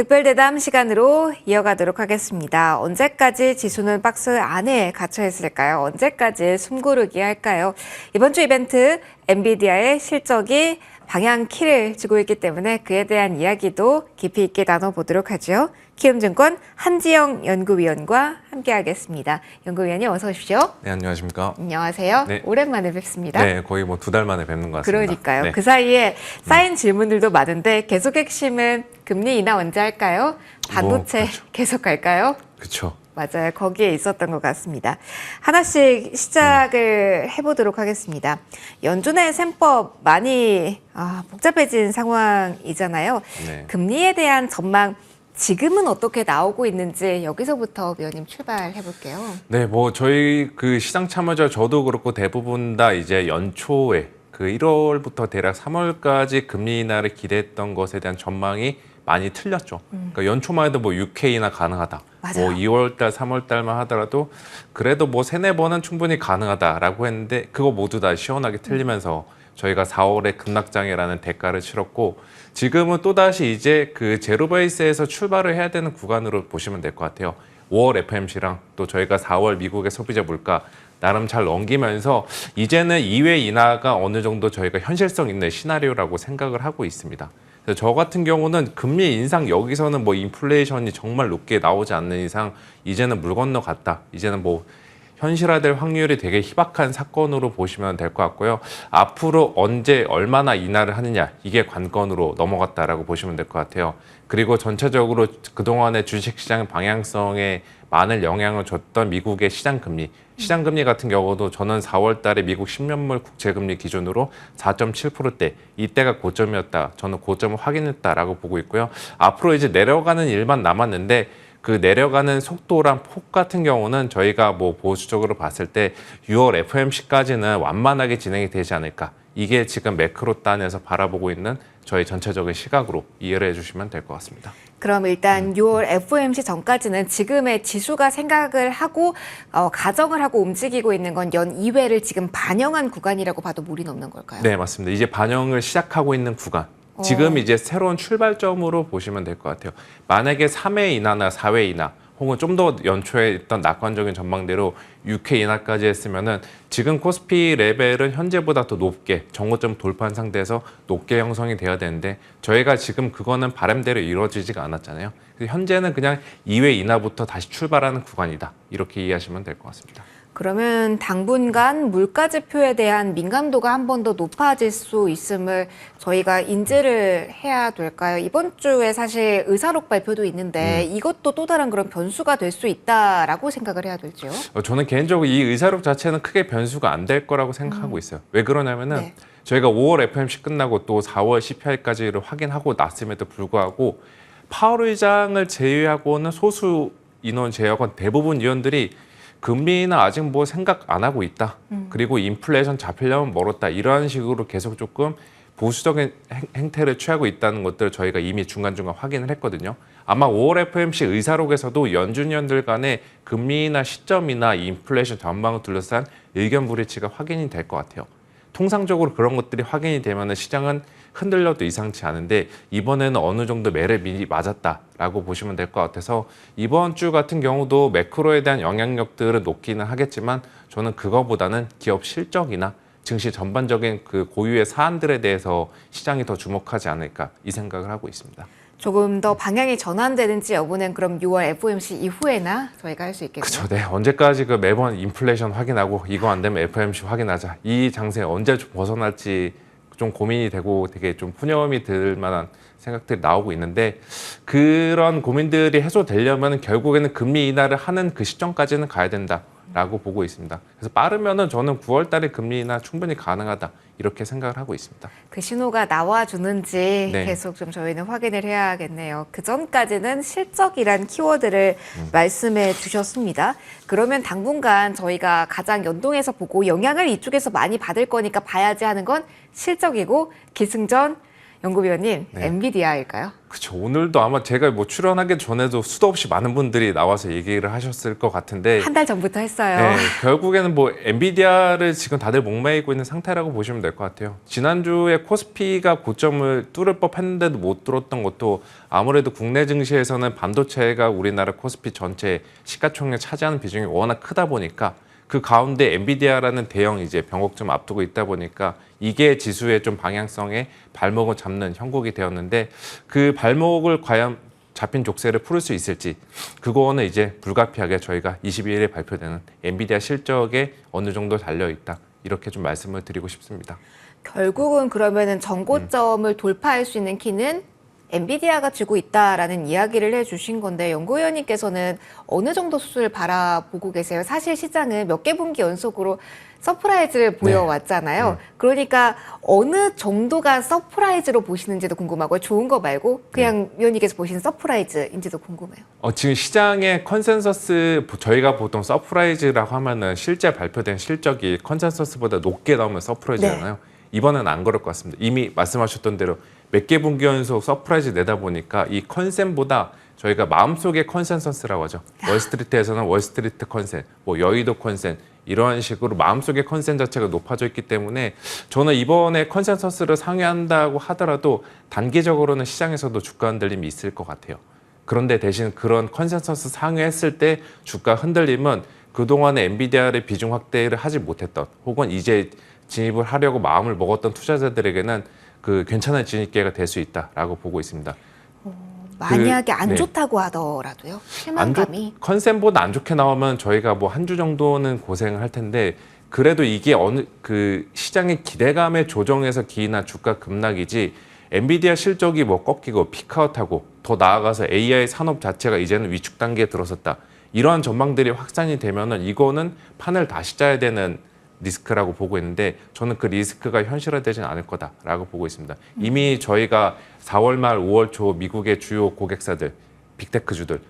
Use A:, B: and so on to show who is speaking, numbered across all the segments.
A: 특별대담 시간으로 이어가도록 하겠습니다. 언제까지 지수는 박스 안에 갇혀 있을까요? 언제까지 숨고르기 할까요? 이번 주 이벤트 엔비디아의 실적이 방향 키를 쥐고 있기 때문에 그에 대한 이야기도 깊이 있게 나눠보도록 하죠. 키움증권 한지영 연구위원과 함께하겠습니다. 연구위원님 어서 오십시오.
B: 네, 안녕하십니까.
A: 안녕하세요.
B: 네.
A: 오랜만에 뵙습니다.
B: 네, 거의 뭐 2달 만에 뵙는 것 같습니다.
A: 그러니까요.
B: 네.
A: 그 사이에 쌓인 질문들도 많은데 계속 핵심은 금리 인하 언제 할까요? 반도체
B: 그렇죠.
A: 계속 갈까요?
B: 그렇죠.
A: 맞아요. 거기에 있었던 것 같습니다. 하나씩 시작을 해보도록 하겠습니다. 연준의 셈법 많이 복잡해진 상황이잖아요.
B: 네.
A: 금리에 대한 전망 지금은 어떻게 나오고 있는지 여기서부터 위원님 출발해 볼게요.
B: 네, 뭐 저희 그 시장 참여자 저도 그렇고 대부분 다 이제 연초에 그 1월부터 대략 3월까지 금리 인하를 기대했던 것에 대한 전망이 많이 틀렸죠. 그러니까 연초만 해도 뭐 6K 인하 가능하다.
A: 맞아요.
B: 뭐 2월 달, 3월 달만 하더라도 그래도 뭐 3-4번은 충분히 가능하다라고 했는데 그거 모두 다 시원하게 틀리면서 저희가 4월에 급락장애라는 대가를 치렀고 지금은 또다시 이제 그 제로 베이스에서 출발을 해야 되는 구간으로 보시면 될 것 같아요. 5월 FMC랑 또 저희가 4월 미국의 소비자 물가 나름 잘 넘기면서 이제는 2회 인하가 어느 정도 저희가 현실성 있는 시나리오라고 생각을 하고 있습니다. 그래서 저 같은 경우는 금리 인상 여기서는 뭐 인플레이션이 정말 높게 나오지 않는 이상 이제는 물 건너갔다. 이제는 뭐 현실화될 확률이 되게 희박한 사건으로 보시면 될 것 같고요. 앞으로 언제 얼마나 인하를 하느냐 이게 관건으로 넘어갔다라고 보시면 될 것 같아요. 그리고 전체적으로 그동안의 주식시장 방향성에 많은 영향을 줬던 미국의 시장금리 같은 경우도 저는 4월 달에 미국 10년물 국채금리 기준으로 4.7%대 이때가 고점이었다. 저는 고점을 확인했다라고 보고 있고요. 앞으로 이제 내려가는 일만 남았는데 그 내려가는 속도랑 폭 같은 경우는 저희가 뭐 보수적으로 봤을 때 6월 FOMC까지는 완만하게 진행이 되지 않을까. 이게 지금 매크로 단에서 바라보고 있는 저희 전체적인 시각으로 이해를 해주시면 될 것 같습니다.
A: 그럼 일단 6월 FOMC 전까지는 지금의 지수가 생각을 하고 가정을 하고 움직이고 있는 건 연 2회를 지금 반영한 구간이라고 봐도 무리는 없는 걸까요?
B: 네, 맞습니다. 이제 반영을 시작하고 있는 구간. 지금 이제 새로운 출발점으로 보시면 될 것 같아요. 만약에 3회 인하나 4회 인하 혹은 좀 더 연초에 있던 낙관적인 전망대로 6회 인하까지 했으면은 지금 코스피 레벨은 현재보다 더 높게 정고점 돌파한 상태에서 높게 형성이 돼야 되는데 저희가 지금 그거는 바람대로 이루어지지가 않았잖아요. 현재는 그냥 2회 인하부터 다시 출발하는 구간이다. 이렇게 이해하시면 될 것 같습니다.
A: 그러면 당분간 물가지표에 대한 민감도가 한 번 더 높아질 수 있음을 저희가 인지를 해야 될까요? 이번 주에 사실 의사록 발표도 있는데 이것도 또 다른 그런 변수가 될 수 있다라고 생각을 해야 될지요?
B: 저는 개인적으로 이 의사록 자체는 크게 변수가 안 될 거라고 생각하고 있어요. 왜 그러냐면은
A: 네.
B: 저희가 5월 FOMC 끝나고 또 4월 CPI까지를 확인하고 났음에도 불구하고 파월 의장을 제외하고는 소수 인원 제외하고 대부분 위원들이 금리는 아직 뭐 생각 안 하고 있다. 그리고 인플레이션 잡히려면 멀었다. 이러한 식으로 계속 조금 보수적인 행태를 취하고 있다는 것들을 저희가 이미 중간중간 확인을 했거든요. 아마 5월 FOMC 의사록에서도 연준위원들 간의 금리나 시점이나 인플레이션 전망을 둘러싼 의견 불일치가 확인이 될 것 같아요. 통상적으로 그런 것들이 확인이 되면 시장은 흔들려도 이상치 않은데 이번에는 어느 정도 매를 미리 맞았다라고 보시면 될 것 같아서 이번 주 같은 경우도 매크로에 대한 영향력들은 높기는 하겠지만 저는 그거보다는 기업 실적이나 증시 전반적인 그 고유의 사안들에 대해서 시장이 더 주목하지 않을까 이 생각을 하고 있습니다.
A: 조금 더 방향이 전환되는지 여부는 그럼 6월 FOMC 이후에나 저희가 할 수 있겠네요.
B: 그렇죠. 네. 언제까지 그 매번 인플레이션 확인하고 이거 안 되면 FOMC 확인하자. 이 장세 언제 벗어날지 좀 고민이 되고 되게 좀 푸념이 들 만한 생각들이 나오고 있는데 그런 고민들이 해소되려면 결국에는 금리 인하를 하는 그 시점까지는 가야 된다라고 보고 있습니다. 그래서 빠르면은 저는 9월 달에 금리 인하 충분히 가능하다 이렇게 생각을 하고 있습니다.
A: 그 신호가 나와주는지
B: 네.
A: 계속 좀 저희는 확인을 해야겠네요. 그 전까지는 실적이란 키워드를 말씀해 주셨습니다. 그러면 당분간 저희가 가장 연동해서 보고 영향을 이쪽에서 많이 받을 거니까 봐야지 하는 건 실적이고 기승전 연구위원님,
B: 네.
A: 엔비디아일까요?
B: 그렇죠. 오늘도 아마 제가 뭐 출연하기 전에도 수도 없이 많은 분들이 나와서 얘기를 하셨을 것 같은데
A: 한 달 전부터 했어요.
B: 네, 결국에는 뭐 엔비디아를 지금 다들 목매이고 있는 상태라고 보시면 될 것 같아요. 지난주에 코스피가 고점을 뚫을 법했는데도 못 뚫었던 것도 아무래도 국내 증시에서는 반도체가 우리나라 코스피 전체 시가총액 차지하는 비중이 워낙 크다 보니까 그 가운데 엔비디아라는 대형 이제 병곡 좀 앞두고 있다 보니까 이게 지수의 좀 방향성에 발목을 잡는 형국이 되었는데 그 발목을 과연 잡힌 족쇄를 풀을 수 있을지 그거는 이제 불가피하게 저희가 22일에 발표되는 엔비디아 실적에 어느 정도 달려 있다 이렇게 좀 말씀을 드리고 싶습니다.
A: 결국은 그러면은 전고점을 돌파할 수 있는 키는 엔비디아가 쥐고 있다라는 이야기를 해주신 건데 연구위원님께서는 어느 정도 수준을 바라보고 계세요? 사실 시장은 몇 개 분기 연속으로 서프라이즈를 보여왔잖아요. 그러니까 어느 정도가 서프라이즈로 보시는지도 궁금하고 좋은 거 말고 그냥 위원님께서 보시는 서프라이즈인지도 궁금해요.
B: 지금 시장의 컨센서스 저희가 보통 서프라이즈라고 하면은 실제 발표된 실적이 컨센서스보다 높게 나오면 서프라이즈잖아요. 이번엔 안 그럴 것 같습니다. 이미 말씀하셨던 대로 몇 개 분기 연속 서프라이즈 내다 보니까 이 컨센보다 저희가 마음속의 컨센서스라고 하죠. 월스트리트에서는 월스트리트 컨센, 뭐 여의도 컨센 이러한 식으로 마음속의 컨센 자체가 높아져 있기 때문에 저는 이번에 컨센서스를 상회한다고 하더라도 단기적으로는 시장에서도 주가 흔들림이 있을 것 같아요. 그런데 대신 그런 컨센서스 상회했을 때 주가 흔들림은 그동안에 엔비디아를 비중 확대를 하지 못했던 혹은 이제 진입을 하려고 마음을 먹었던 투자자들에게는 그 괜찮은 진입 기회가 될 수 있다라고 보고 있습니다.
A: 만약에 안 좋다고 하더라도요? 실망감이.
B: 컨센보다 안 좋게 나오면 저희가 뭐 한 주 정도는 고생을 할 텐데 그래도 이게 어느 그 시장의 기대감에 조정해서 기인한 주가 급락이지 엔비디아 실적이 뭐 꺾이고 피크아웃하고 더 나아가서 AI 산업 자체가 이제는 위축 단계에 들어섰다. 이러한 전망들이 확산이 되면은 이거는 판을 다시 짜야 되는 리스크라고 보고 있는데 저는 그 리스크가 현실화되지는 않을 거다라고 보고 있습니다. 이미 저희가 4월 말 5월 초 미국의 주요 고객사들 빅테크주들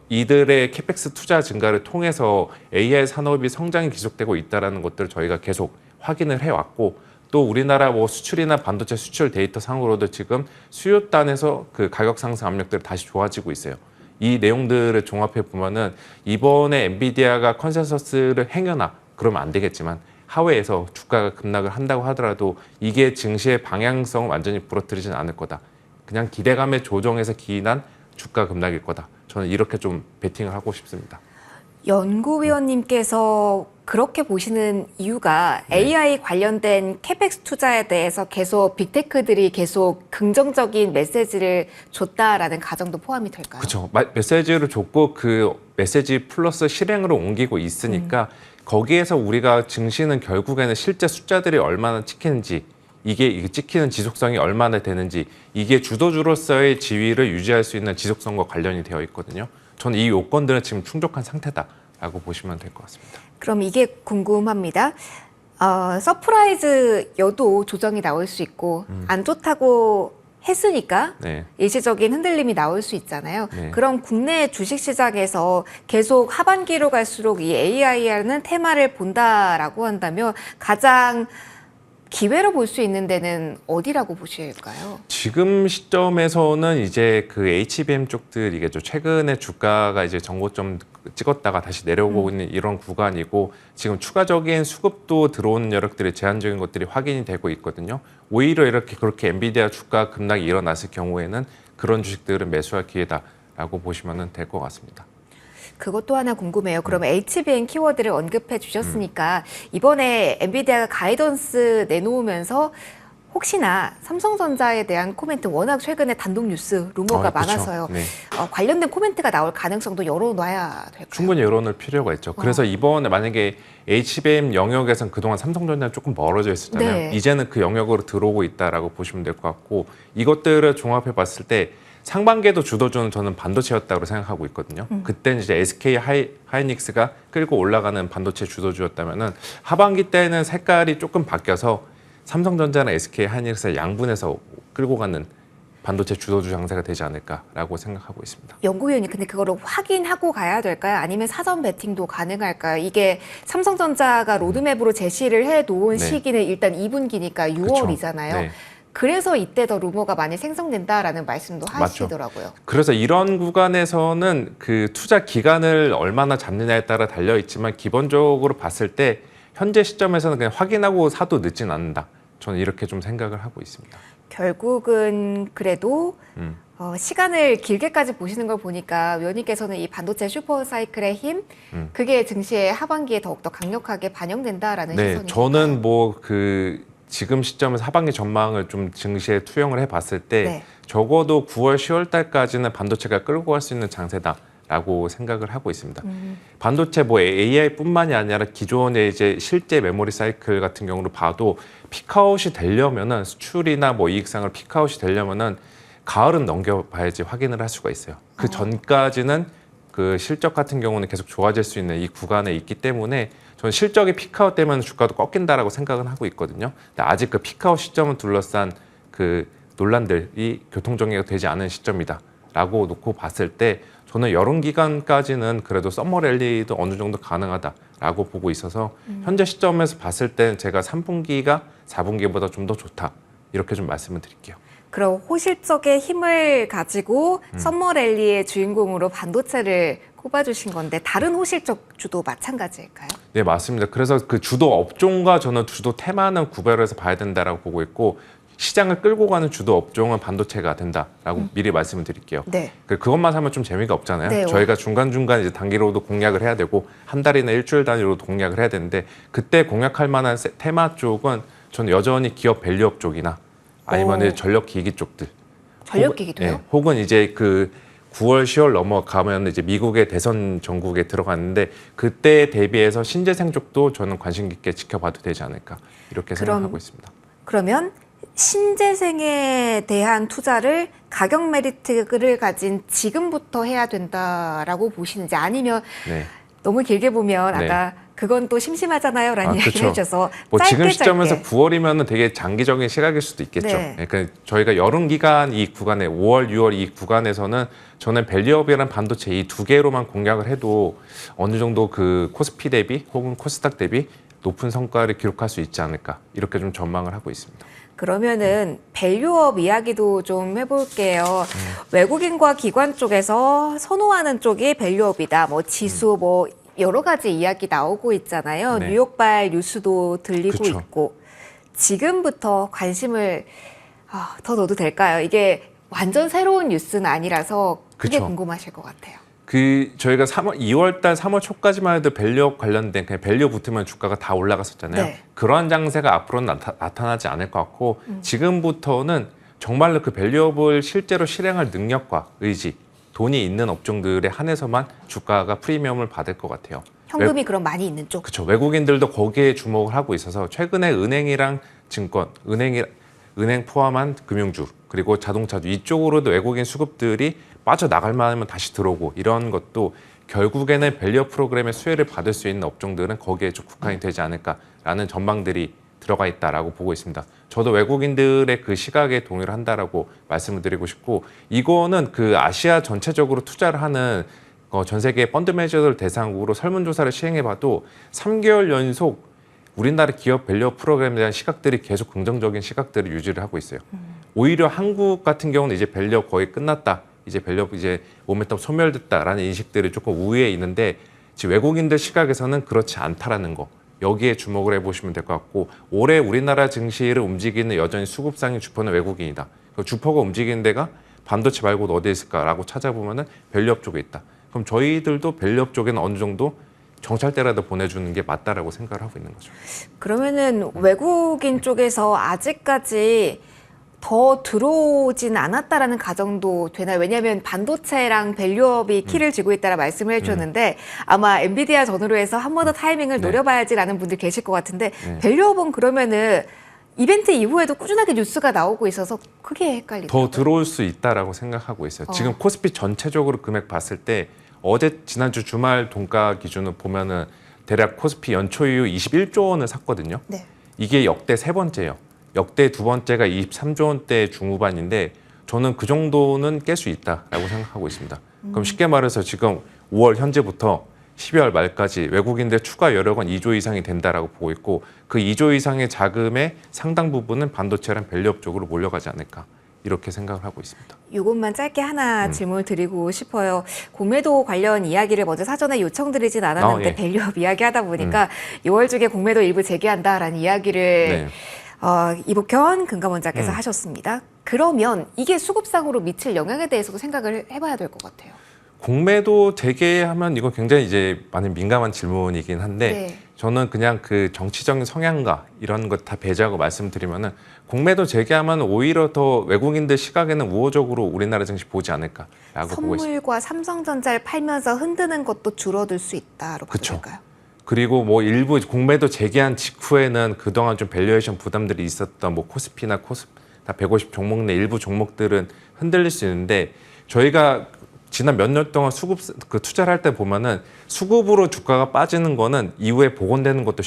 B: 이들의 캐펙스 투자 증가를 통해서 AI 산업이 성장이 지속되고 있다는 것들을 저희가 계속 확인을 해왔고 또 우리나라 뭐 수출이나 반도체 수출 데이터 상으로도 지금 수요단에서 그 가격 상승 압력들이 다시 좋아지고 있어요. 이 내용들을 종합해 보면은 이번에 엔비디아가 컨센서스를 행여나 그러면 안 되겠지만 하회에서 주가가 급락을 한다고 하더라도 이게 증시의 방향성을 완전히 부러뜨리진 않을 거다. 그냥 기대감에 조정해서 기인한 주가 급락일 거다. 저는 이렇게 좀 베팅을 하고 싶습니다.
A: 연구위원님께서 그렇게 보시는 이유가 AI 관련된 캐펙스 투자에 대해서 계속 빅테크들이 계속 긍정적인 메시지를 줬다라는 가정도 포함이 될까요?
B: 그렇죠. 메시지를 줬고 그 메시지 플러스 실행으로 옮기고 있으니까 거기에서 우리가 증시는 결국에는 실제 숫자들이 얼마나 찍히는지 이게 찍히는 지속성이 얼마나 되는지 이게 주도주로서의 지위를 유지할 수 있는 지속성과 관련이 되어 있거든요. 저는 이 요건들은 지금 충족한 상태다라고 보시면 될 것 같습니다.
A: 그럼 이게 궁금합니다. 서프라이즈여도 조정이 나올 수 있고 안 좋다고 했으니까 일시적인 흔들림이 나올 수 있잖아요. 그럼 국내 주식시장에서 계속 하반기로 갈수록 이 AI라는 테마를 본다라고 한다면 가장 기회로 볼 수 있는 데는 어디라고 보실까요?
B: 지금 시점에서는 이제 그 HBM 쪽들이겠죠. 최근에 주가가 이제 정고점 찍었다가 다시 내려오고 있는 이런 구간이고 지금 추가적인 수급도 들어오는 여력들이 제한적인 것들이 확인이 되고 있거든요. 오히려 이렇게 그렇게 엔비디아 주가 급락이 일어났을 경우에는 그런 주식들은 매수할 기회다라고 보시면 될 것 같습니다.
A: 그것도 하나 궁금해요. 그러면 HBM 키워드를 언급해 주셨으니까 이번에 엔비디아가 가이던스 내놓으면서 혹시나 삼성전자에 대한 코멘트 워낙 최근에 단독 뉴스 루머가 많아서요. 관련된 코멘트가 나올 가능성도 열어놔야 될까요?
B: 충분히 열어놓을 필요가 있죠. 그래서 이번에 만약에 HBM 영역에서는 그동안 삼성전자는 조금 멀어져 있었잖아요. 이제는 그 영역으로 들어오고 있다라고 보시면 될 것 같고 이것들을 종합해 봤을 때 상반기에도 주도주는 저는 반도체였다고 생각하고 있거든요. 그때는 이제 SK 하이닉스가 끌고 올라가는 반도체 주도주였다면은 하반기 때는 색깔이 조금 바뀌어서 삼성전자나 SK 하이닉스가 양분해서 끌고 가는 반도체 주도주 장세가 되지 않을까라고 생각하고 있습니다.
A: 연구위원님, 근데 그거를 확인하고 가야 될까요? 아니면 사전 베팅도 가능할까요? 이게 삼성전자가 로드맵으로 제시를 해놓은 시기는 일단 2분기니까 6월이잖아요. 그래서 이때 더 루머가 많이 생성된다라는 말씀도
B: 맞죠.
A: 하시더라고요.
B: 그래서 이런 구간에서는 그 투자 기간을 얼마나 잡느냐에 따라 달려 있지만 기본적으로 봤을 때 현재 시점에서는 그냥 확인하고 사도 늦진 않는다. 저는 이렇게 좀 생각을 하고 있습니다.
A: 결국은 그래도 시간을 길게까지 보시는 걸 보니까 위원님께서는 이 반도체 슈퍼사이클의 힘, 그게 증시의 하반기에 더욱더 강력하게 반영된다라는
B: 네,
A: 시선이신가요?
B: 저는 뭐 그 지금 시점에서 하반기 전망을 좀 증시에 투영을 해봤을 때
A: 네.
B: 적어도 9월, 10월 달까지는 반도체가 끌고 갈 수 있는 장세다라고 생각을 하고 있습니다. 반도체 뭐 AI뿐만이 아니라 기존의 이제 실제 메모리 사이클 같은 경우로 봐도 피크아웃이 되려면은 수출이나 뭐 이익상을 피크아웃이 되려면은 가을은 넘겨봐야지 확인을 할 수가 있어요. 그 전까지는 그 실적 같은 경우는 계속 좋아질 수 있는 이 구간에 있기 때문에 저는 실적이 피크아웃 되면 주가도 꺾인다라고 생각은 하고 있거든요. 근데 아직 그 피크아웃 시점을 둘러싼 그 논란들이 교통정리가 되지 않은 시점이다라고 놓고 봤을 때 저는 여름 기간까지는 그래도 썸머 랠리도 어느 정도 가능하다라고 보고 있어서 현재 시점에서 봤을 때 제가 3분기가 4분기보다 좀 더 좋다 이렇게 좀 말씀을 드릴게요.
A: 그럼 호실적의 힘을 가지고 썸머랠리의 주인공으로 반도체를 꼽아주신 건데 다른 호실적 주도 마찬가지일까요?
B: 네, 맞습니다. 그래서 그 주도 업종과 저는 주도 테마는 구별해서 봐야 된다라고 보고 있고 시장을 끌고 가는 주도 업종은 반도체가 된다라고 미리 말씀을 드릴게요.
A: 네.
B: 그것만 사면 좀 재미가 없잖아요.
A: 네,
B: 저희가 중간중간 이제 단기로도 공략을 해야 되고 한 달이나 일주일 단위로도 공략을 해야 되는데 그때 공략할 만한 테마 쪽은 저는 여전히 기업 밸류업 쪽이나 아니면 이제 전력기기 쪽들.
A: 전력기기도요?
B: 네, 혹은 이제 그 9월, 10월 넘어가면 이제 미국의 대선 전국에 들어갔는데 그때 대비해서 신재생 쪽도 저는 관심 깊게 지켜봐도 되지 않을까 이렇게 생각하고 있습니다.
A: 그러면 신재생에 대한 투자를 가격 메리트를 가진 지금부터 해야 된다라고 보시는지 아니면
B: 네.
A: 너무 길게 보면
B: 네.
A: 아까 그건 또 심심하잖아요 라는 이야기를
B: 그렇죠.
A: 해주셔서
B: 뭐
A: 짧게
B: 지금 시점에서
A: 짧게.
B: 9월이면 되게 장기적인 시각일 수도 있겠죠.
A: 네.
B: 그러니까 저희가 여름 기간 이 구간에 5월, 6월 이 구간에서는 저는 밸류업이랑 반도체 이 두 개로만 공략을 해도 어느 정도 그 코스피 대비 혹은 코스닥 대비 높은 성과를 기록할 수 있지 않을까 이렇게 좀 전망을 하고 있습니다.
A: 그러면은 밸류업 이야기도 좀 해볼게요. 외국인과 기관 쪽에서 선호하는 쪽이 밸류업이다. 뭐 지수 뭐 여러 가지 이야기 나오고 있잖아요.
B: 네.
A: 뉴욕발 뉴스도 들리고
B: 그쵸.
A: 있고 지금부터 관심을 더 넣어도 될까요? 이게 완전 새로운 뉴스는 아니라서 그게
B: 그쵸.
A: 궁금하실 것 같아요.
B: 그 저희가 2월 달 3월 초까지만 해도 밸류업 관련된 그냥 밸류 붙으면 주가가 다 올라갔었잖아요.
A: 네.
B: 그러한 장세가 앞으로는 나타나지 않을 것 같고 지금부터는 정말로 그 밸류업을 실제로 실행할 능력과 의지, 돈이 있는 업종들에 한해서만 주가가 프리미엄을 받을 것 같아요.
A: 현금이 그럼 많이 있는 쪽.
B: 그렇죠. 외국인들도 거기에 주목을 하고 있어서 최근에 은행이랑 증권, 은행 포함한 금융주 그리고 자동차주 이쪽으로도 외국인 수급들이 빠져나갈 만하면 다시 들어오고 이런 것도 결국에는 밸류업 프로그램의 수혜를 받을 수 있는 업종들은 거기에 좀 국한이 되지 않을까라는 전망들이 들어가 있다라고 보고 있습니다. 저도 외국인들의 그 시각에 동의를 한다라고 말씀을 드리고 싶고 이거는 그 아시아 전체적으로 투자를 하는 전 세계 펀드 매니저들 대상으로 설문조사를 시행해봐도 3개월 연속 우리나라 기업 밸류업 프로그램에 대한 시각들이 계속 긍정적인 시각들을 유지를 하고 있어요. 오히려 한국 같은 경우는 이제 밸류업 거의 끝났다. 이제 밸류업 이제 모멘텀 소멸됐다라는 인식들이 조금 우위에 있는데 지금 외국인들 시각에서는 그렇지 않다라는 거. 여기에 주목을 해보시면 될 것 같고 올해 우리나라 증시를 움직이는 여전히 수급상의 주포는 외국인이다. 그 주포가 움직이는 데가 반도체 말고도 어디에 있을까라고 찾아보면은 밸류업 쪽에 있다. 그럼 저희들도 밸류업 쪽에는 어느 정도 정찰대라도 보내주는 게 맞다라고 생각을 하고 있는 거죠.
A: 그러면은 외국인 쪽에서 아직까지 더 들어오진 않았다라는 가정도 되나요? 왜냐하면 반도체랑 밸류업이 키를 쥐고 있다라 말씀을 해주셨는데 아마 엔비디아 전후로 해서 한 번 더 타이밍을
B: 네.
A: 노려봐야지라는 분들 계실 것 같은데 밸류업은 그러면은 이벤트 이후에도 꾸준하게 뉴스가 나오고 있어서 그게 헷갈리더라고요.
B: 더 들어올 수 있다라고 생각하고 있어요. 지금 코스피 전체적으로 금액 봤을 때 지난주 주말 동가 기준으로 보면은 대략 코스피 연초 이후 21조 원을 샀거든요.
A: 네.
B: 이게 역대 세 번째예요. 역대 두 번째가 23조 원대 중후반인데 저는 그 정도는 깰 수 있다라고 생각하고 있습니다. 그럼 쉽게 말해서 지금 5월 현재부터 12월 말까지 외국인들 추가 여력은 2조 이상이 된다라고 보고 있고 그 2조 이상의 자금의 상당 부분은 반도체랑 밸류업 쪽으로 몰려가지 않을까 이렇게 생각을 하고 있습니다.
A: 이것만 짧게 하나 질문을 드리고 싶어요. 공매도 관련 이야기를 먼저 사전에 요청드리진 않았는데
B: 예.
A: 밸류업 이야기하다 보니까 6월 중에 공매도 일부 재개한다라는 이야기를
B: 네.
A: 이복현 금감원장께서 하셨습니다. 그러면 이게 수급상으로 미칠 영향에 대해서도 생각을 해봐야 될 것 같아요.
B: 공매도 재개하면 이거 굉장히 이제 많이 민감한 질문이긴 한데
A: 네.
B: 저는 그냥 그 정치적인 성향과 이런 것 다 배제하고 말씀드리면은 공매도 재개하면 오히려 더 외국인들 시각에는 우호적으로 우리나라 증시 보지 않을까라고 보고 있습니다.
A: 선물과 삼성전자를 팔면서 흔드는 것도 줄어들 수 있다로 봐도
B: 그쵸.
A: 될까요?
B: 그리고 뭐 일부 공매도 재개한 직후에는 그동안 좀 밸류에이션 부담들이 있었던 뭐 코스피나 다 150 종목 내 일부 종목들은 흔들릴 수 있는데 저희가 지난 몇 년 동안 투자를 할 때 보면은 수급으로 주가가 빠지는 거는 이후에 복원되는 것도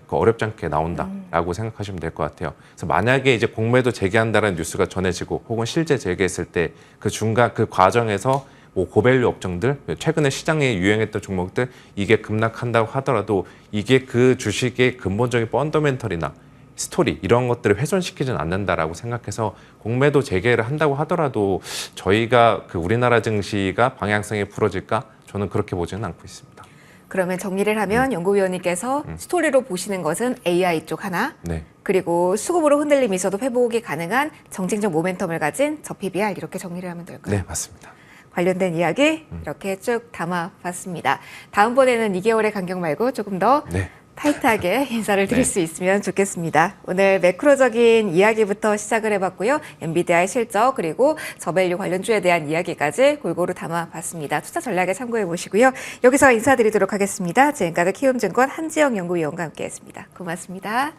B: 어렵지 않게 나온다라고 생각하시면 될 것 같아요. 그래서 만약에 이제 공매도 재개한다는 뉴스가 전해지고 혹은 실제 재개했을 때 그 중간 그 과정에서 뭐 고밸류 업종들 최근에 시장에 유행했던 종목들 이게 급락한다고 하더라도 이게 그 주식의 근본적인 펀더멘털이나 스토리 이런 것들을 훼손시키지는 않는다라고 생각해서 공매도 재개를 한다고 하더라도 저희가 그 우리나라 증시가 방향성이 풀어질까 저는 그렇게 보지는 않고 있습니다.
A: 그러면 정리를 하면 연구위원님께서 스토리로 보시는 것은 AI 쪽 하나,
B: 네.
A: 그리고 수급으로 흔들림이 있어도 회복이 가능한 정책적 모멘텀을 가진 저 PBR 이렇게 정리를 하면 될까요?
B: 네, 맞습니다.
A: 관련된 이야기 이렇게 쭉 담아봤습니다. 다음번에는 2개월의 간격 말고 조금 더
B: 네.
A: 타이트하게 인사를 드릴
B: 네.
A: 수 있으면 좋겠습니다. 오늘 매크로적인 이야기부터 시작을 해봤고요. 엔비디아의 실적 그리고 저밸류 관련주에 대한 이야기까지 골고루 담아봤습니다. 투자 전략에 참고해 보시고요. 여기서 인사드리도록 하겠습니다. 지금까지 키움증권 한지영 연구위원과 함께했습니다. 고맙습니다.